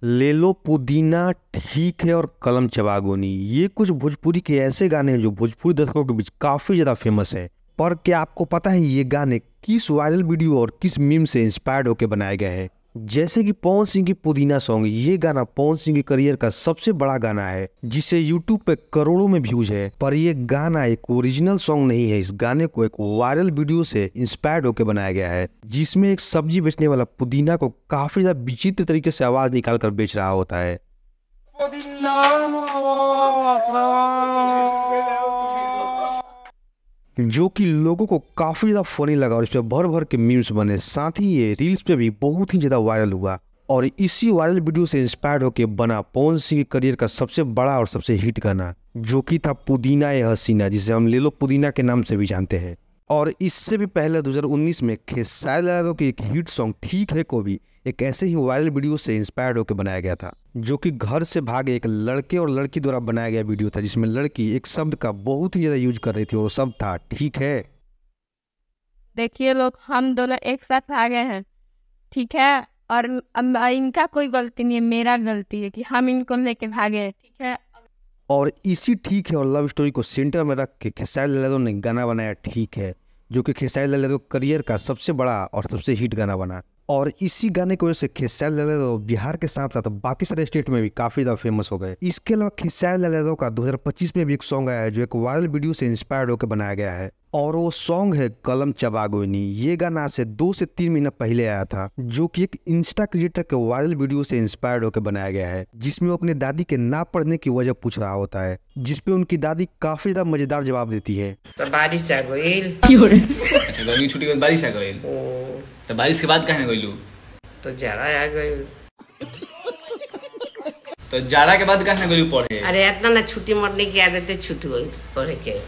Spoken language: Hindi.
ले लो पुदीना, ठीक है और कलम चबागोनी, ये कुछ भोजपुरी के ऐसे गाने हैं जो भोजपुरी दर्शकों के बीच काफी ज्यादा फेमस है। पर क्या आपको पता है ये गाने किस वायरल वीडियो और किस मीम से इंस्पायर्ड होकर बनाए गए हैं? जैसे कि पवन सिंह की पुदीना सॉन्ग, ये गाना पवन सिंह के करियर का सबसे बड़ा गाना है जिसे यूट्यूब पे करोड़ों में व्यूज है। पर ये गाना एक ओरिजिनल सॉन्ग नहीं है, इस गाने को एक वायरल वीडियो से इंस्पायर्ड होकर बनाया गया है जिसमें एक सब्जी बेचने वाला पुदीना को काफी ज्यादा विचित्र तरीके से आवाज निकाल कर बेच रहा होता है। जो कि लोगों को काफी ज्यादा फनी लगा और इस पे भर भर के मीम्स बने, साथ ही ये रील्स पे भी बहुत ही ज्यादा वायरल हुआ। और इसी वायरल वीडियो से इंस्पायर्ड होकर बना पवन सिंह के करियर का सबसे बड़ा और सबसे हिट गाना, जो कि था पुदीना ये हसीना, जिसे हम ले लो पुदीना के नाम से भी जानते हैं। और इससे भी पहले 2019 में खेसारी लाल यादव की एक हिट सॉन्ग ठीक है को भी एक ऐसे ही वायरल वीडियो से इंस्पायर्ड होकर बनाया गया था, जो कि घर से भागे एक लड़के और लड़की द्वारा बनाया गया वीडियो था, जिसमें लड़की एक शब्द का बहुत ही ज्यादा यूज कर रही थी और वो शब्द था ठीक है। देखिए लोग, हम दोनों एक साथ भागे हैं, ठीक है, और अब इनका कोई गलती नहीं है, मेरा गलती है कि हम इनको लेके भागे हैं, ठीक है। और इसी ठीक है और लव स्टोरी को सेंटर में रख के खेसारी लाल यादव ने गाना बनाया ठीक है, जो कि खेसारी लाल यादव करियर का सबसे बड़ा और सबसे हिट गाना बना। और इसी गाने की वजह से खेसारी लाल यादव बिहार के साथ साथ बाकी सारे स्टेट में भी काफी ज्यादा फेमस हो गए। इसके अलावा खेसारी लाल यादव का 2025 में भी एक सॉन्ग आया है जो एक वायरल वीडियो से इंस्पायर्ड होकर बनाया गया है, और वो सॉन्ग है कलम चबागोनी। ये गाना से 2 से 3 महीना पहले आया था, जो कि एक इंस्टा क्रिएटर के वायरल वीडियो से इंस्पायर्ड होकर बनाया गया है, जिसमें वो अपने दादी के ना पढ़ने की वजह पूछ रहा होता है, जिसपे उनकी दादी काफी ज्यादा मजेदार जवाब देती है। तो बारिश आ गईल। अच्छा, गर्मी छुट्टी के बाद बारिश आ गईल। तो बारिश के बाद काहे न गइलू? तो जाड़ा आ गईल। तो जाड़ा के बाद काहे न गइलू पढ़े? अरे इतना ना छुट्टी मरने की आदत है, छूट गई पढ़े के।